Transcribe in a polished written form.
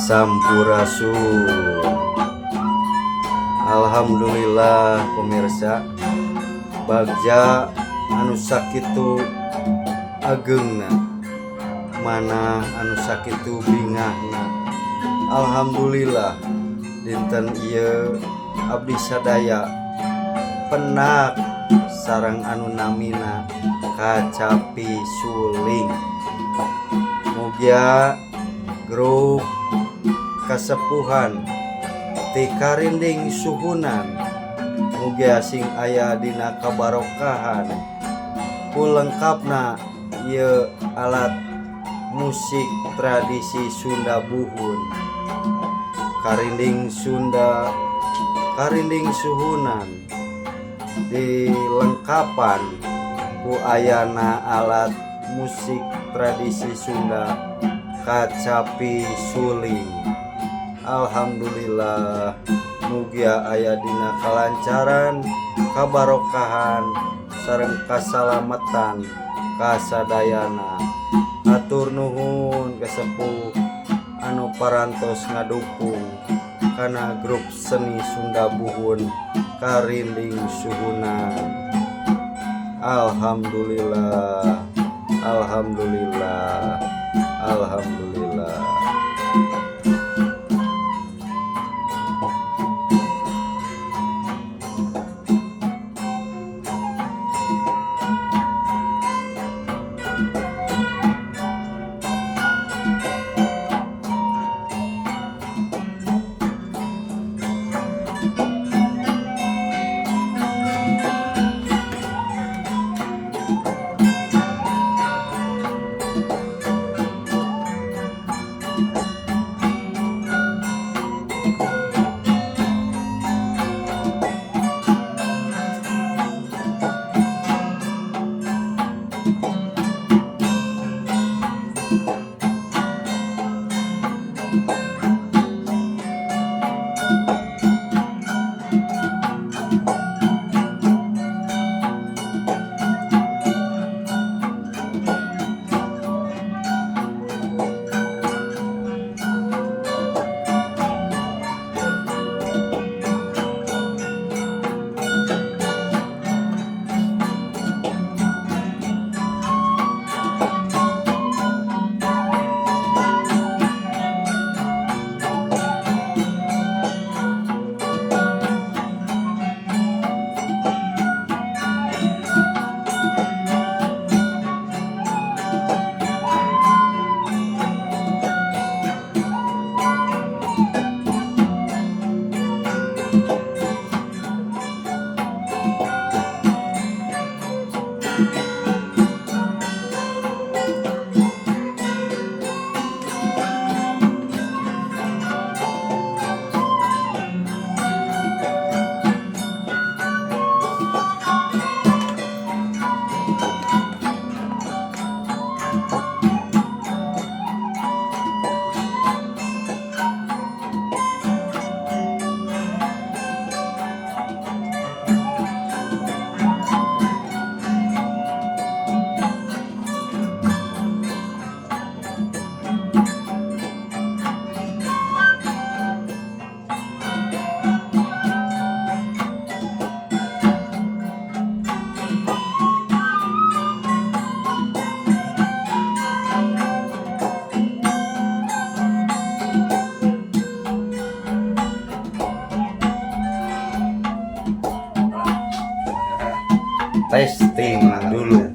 Sampurasun. Alhamdulillah pemirsa, bagja anu sakitu ageungna, mana anu sakitu bingahna. Alhamdulillah dinten ieu abdi sadaya penak sareng anu namina kacapi suling. Mugia grup kasepuhan ti karinding suhunan mugia sing aya dina kabarokahan ku lengkapna ieu alat musik tradisi Sunda Buhun. Karinding Sunda, karinding suhunan dilengkapan ku ayana alat musik tradisi Sunda kacapi suling. Alhamdulillah mugia aya dina kalancaran, kabarokahan sareng kasalamatan kasadayana. Atur nuhun kasepuh anu parantos ngadukung kana grup seni Sunda Buhun karinding suhunan. Alhamdulillah, alhamdulillah, alhamdulillah. Testing dulu.